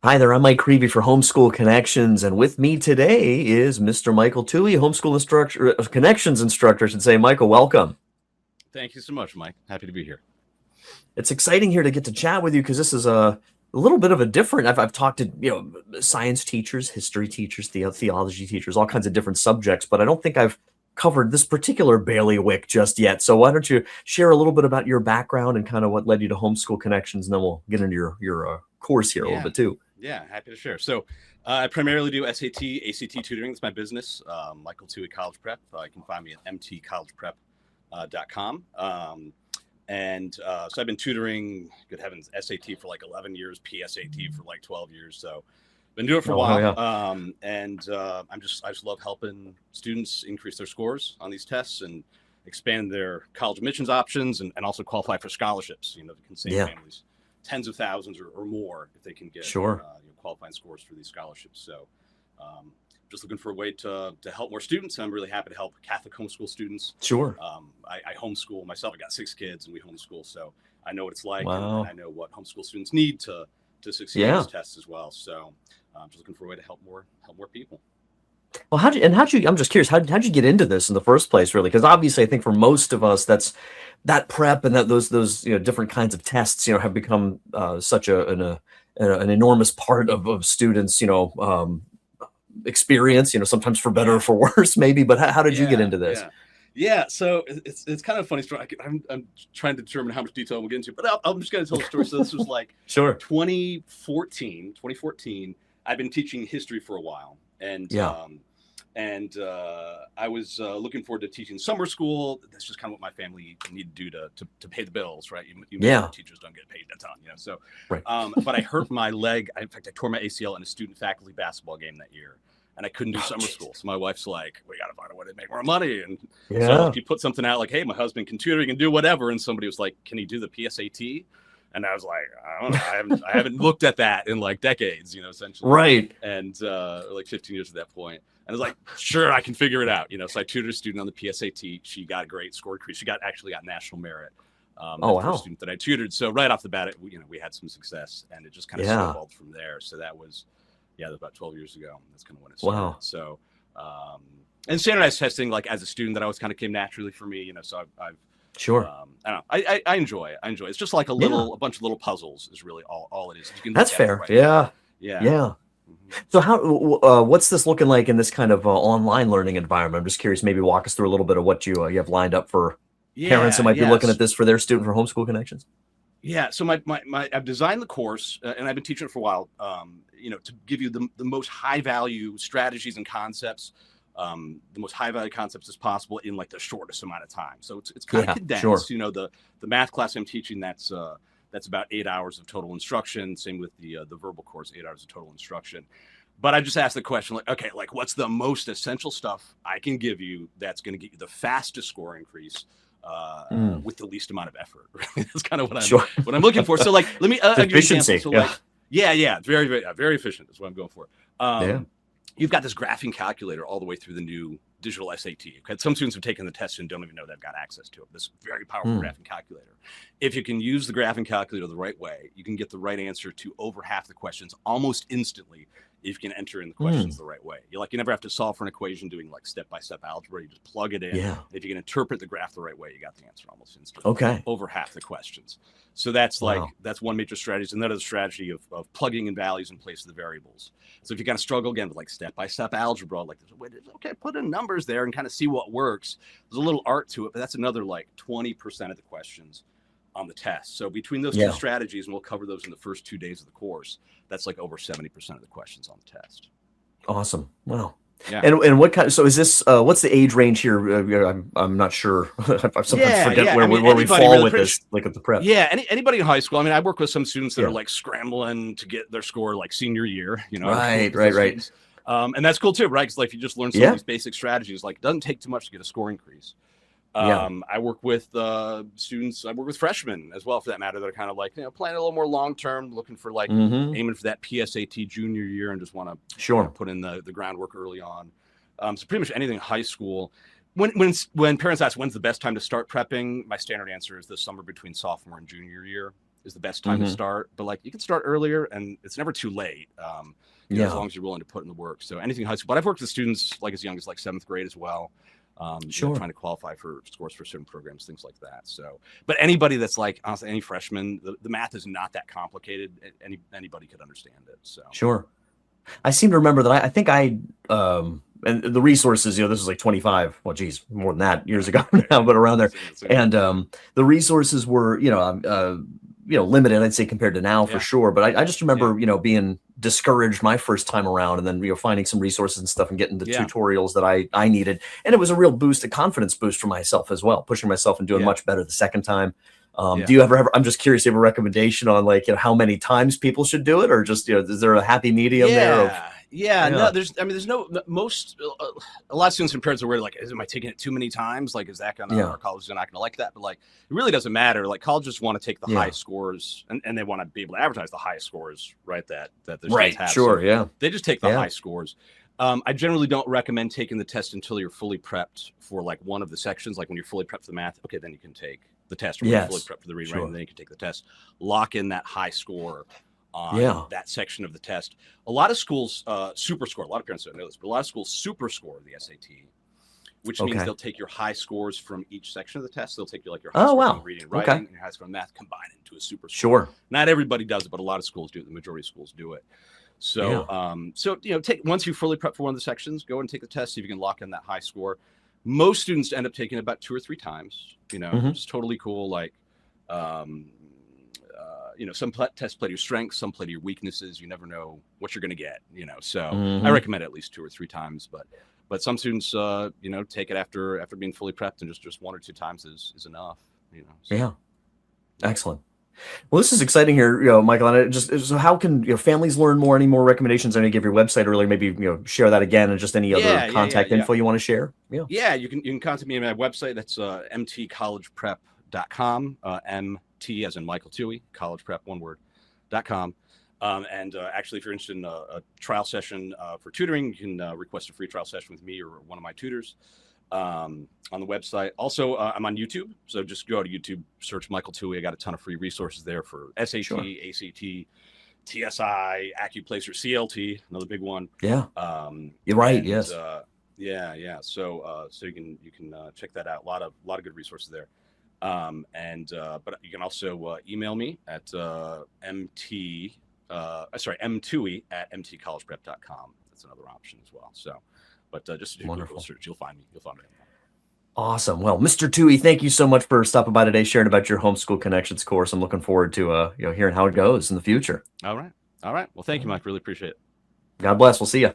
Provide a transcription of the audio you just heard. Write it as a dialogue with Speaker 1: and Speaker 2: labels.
Speaker 1: Hi there, I'm Mike Creevey for Homeschool Connections, and with me today is Mr. Michael Toohey, Homeschool Instructor, Connections Instructor, I should say. Michael, welcome.
Speaker 2: Thank you so much, Mike. Happy to be here.
Speaker 1: It's exciting here to get to chat with you because this is a little bit of a different. I've talked to science teachers, history teachers, theology teachers, all kinds of different subjects, but I don't think I've covered this particular bailiwick just yet. So why don't you share a little bit about your background and kind of what led you to Homeschool Connections, and then we'll get into your course here a little
Speaker 2: Yeah,
Speaker 1: bit too.
Speaker 2: yeah, happy to share. So I primarily do SAT, ACT tutoring. It's my business, Michael Toohey College Prep. You can find me at mtcollegeprep.com. So I've been tutoring, good heavens, SAT for like 11 years, PSAT for like 12 years. So been doing it for a while.
Speaker 1: Yeah.
Speaker 2: I just love helping students increase their scores on these tests and expand their college admissions options and also qualify for scholarships. They can save families tens of thousands or more if they can get qualifying scores for these scholarships. So just looking for a way to help more students. I'm really happy to help Catholic homeschool students.
Speaker 1: Sure.
Speaker 2: I homeschool myself. I got 6 kids and we homeschool. So I know what it's like.
Speaker 1: Wow.
Speaker 2: And I know what homeschool students need to succeed in these tests as well. So I'm just looking for a way to help more people.
Speaker 1: Well, I'm just curious, how'd you get into this in the first place, really? Because obviously I think for most of us, that prep and those different kinds of tests, have become such an enormous part of students, experience, sometimes for better or for worse, maybe. But how did you get into this?
Speaker 2: Yeah, so it's kind of a funny story. I'm trying to determine how much detail we'll get into, but I'm just going to tell the story. So this was like 2014. I've been teaching history for a while, and I was looking forward to teaching summer school. That's just kind of what my family needed to do to pay the bills, right? Teachers don't get paid a ton, So, but I hurt my leg. In fact, I tore my ACL in a student faculty basketball game that year, and I couldn't do summer school. So my wife's like, "We got to find a way to make more money." And so she put something out like, "Hey, my husband can tutor, he can do whatever." And somebody was like, "Can he do the PSAT?" And I was like, I don't know. I haven't looked at that in like decades, essentially.
Speaker 1: Right.
Speaker 2: And like 15 years at that point. And I was like, sure, I can figure it out. So I tutored a student on the PSAT. She got a great score increase. She actually got national merit. First student that I tutored. So right off the bat, we had some success, and it just kind of snowballed from there. So that was about 12 years ago. That's kind of when it started.
Speaker 1: Wow.
Speaker 2: So, and standardized testing, like as a student, that always kind of came naturally for me. So I've
Speaker 1: Sure.
Speaker 2: I don't know. I enjoy it. It's just like a bunch of little puzzles is really all it is. You can
Speaker 1: That's fair.
Speaker 2: Right.
Speaker 1: Yeah.
Speaker 2: Mm-hmm.
Speaker 1: So what's this looking like in this kind of online learning environment? I'm just curious, maybe walk us through a little bit of what you have lined up for parents who might be looking at this for their student for Homeschool Connections.
Speaker 2: Yeah. So I've designed the course and I've been teaching it for a while, to give you the most high value strategies and concepts, the most high value concepts as possible in like the shortest amount of time. So it's kind of condensed. Sure. The math class I'm teaching, that's about 8 hours of total instruction. Same with the verbal course, 8 hours of total instruction. But I just asked the question, like, okay, like what's the most essential stuff I can give you that's going to get you the fastest score increase with the least amount of effort? That's kind of what I'm looking for. So like, let me
Speaker 1: efficiency.
Speaker 2: So very, very, very efficient is what I'm going for. You've got this graphing calculator all the way through the new digital SAT. Some students have taken the test and don't even know they've got access to it. This very powerful graphing calculator. If you can use the graphing calculator the right way, you can get the right answer to over half the questions almost instantly if you can enter in the questions the right way. You never have to solve for an equation doing like step-by-step algebra. You just plug it in. Yeah. If you can interpret the graph the right way, you got the answer almost instantly.
Speaker 1: Okay.
Speaker 2: Over half the questions. So that's that's one major strategy. Another strategy of plugging in values in place of the variables. So if you kind of struggle again with like step-by-step algebra, like there's a way to put in numbers there and kind of see what works. There's a little art to it, but that's another like 20% of the questions on the test. So between those two strategies, and we'll cover those in the first 2 days of the course, that's like over 70% of the questions on the test.
Speaker 1: Awesome. Wow.
Speaker 2: Yeah.
Speaker 1: And what kind? So is this? What's the age range here? I'm not sure. I sometimes forget where we fall really with this, like at the prep.
Speaker 2: Yeah. Anybody in high school. I mean, I work with some students that are like scrambling to get their score like senior year.
Speaker 1: Right.
Speaker 2: And that's cool too, right? Because like if you just learn some of these basic strategies, like it doesn't take too much to get a score increase. I work with students. I work with freshmen as well, for that matter, that are kind of like playing a little more long term, looking for like aiming for that PSAT junior year, and just want to put in the groundwork early on. So pretty much anything high school. When parents ask when's the best time to start prepping, my standard answer is the summer between sophomore and junior year. is the best time to start, but like you can start earlier, and it's never too late. You know, as long as you're willing to put in the work. So anything high school, but I've worked with students like as young as like 7th grade as well. You know, trying to qualify for scores for certain programs, things like that. So, but anybody that's like, honestly, any freshman, the math is not that complicated. Anybody could understand it. So
Speaker 1: Sure. I seem to remember that I think and the resources, you know, this was like 25, well, geez, more than that years ago now, but around there. And the resources were, you know, limited, I'd say, compared to now for sure. But I just remember, you know, being discouraged my first time around, and then, you know, finding some resources and stuff and getting the tutorials that I needed. And it was a real boost, a confidence boost for myself as well, pushing myself and doing much better the second time. Do you ever have, I'm just curious, you have a recommendation on like, you know, how many times people should do it, or just, you know, is there a happy medium there?
Speaker 2: No, there's no, a lot of students and parents are worried, like, am I taking it too many times? Like, is that gonna, our college is not gonna like that? But like, it really doesn't matter. Like, colleges want to take the high scores, and they want to be able to advertise the high scores, right? That the students have.
Speaker 1: Sure,
Speaker 2: so they just take the high scores. I generally don't recommend taking the test until you're fully prepped for like one of the sections. Like when you're fully prepped for the math, okay, then you can take the test. Or when you're fully prepped for the reading, writing, then you can take the test. Lock in that high score on that section of the test. A lot of schools super score. A lot of parents don't know this, but a lot of schools super score the SAT, which means they'll take your high scores from each section of the test. They'll take your like your high score from reading and writing and your high score in math, combine it into a super score. Not everybody does it, but a lot of schools do it. The majority of schools do it. So so you know, once you fully prep for one of the sections, go and take the test, see if you can lock in that high score. Most students end up taking it about 2 or 3 times, you know, it's totally cool. Like you know, some tests play to your strengths, some play to your weaknesses. You never know what you're going to get, you know. So I recommend at least 2 or 3 times. But some students, you know, take it after being fully prepped, and just 1 or 2 times is enough, you know. So.
Speaker 1: Excellent. Well, this is exciting here, you know, Michael. And so how can, you know, families learn more? Any more recommendations? I know you give your website earlier. Maybe, you know, share that again, and just any other contact info you want to share.
Speaker 2: Yeah, you can contact me on my website. That's mtcollegeprep.com. MT as in Michael Toohey, collegeprep, one word, .com. And actually, if you're interested in a trial session for tutoring, you can request a free trial session with me or one of my tutors on the website. Also, I'm on YouTube, so just go to YouTube, search Michael Toohey. I got a ton of free resources there for SAT, ACT, TSI, AccuPlacer, CLT, another big one.
Speaker 1: You're right.
Speaker 2: And,
Speaker 1: yes.
Speaker 2: So so you can check that out. A lot of good resources there. But you can also email me at mtoohey at mtcollegeprep.com. That's another option as well. So, but just do a Google search, you'll find me.
Speaker 1: Awesome. Well, Mr. Toohey, thank you so much for stopping by today, sharing about your Homeschool Connections course. I'm looking forward to you know, hearing how it goes in the future.
Speaker 2: All right. Well, thank you, Mike. Really appreciate it.
Speaker 1: God bless. We'll see you.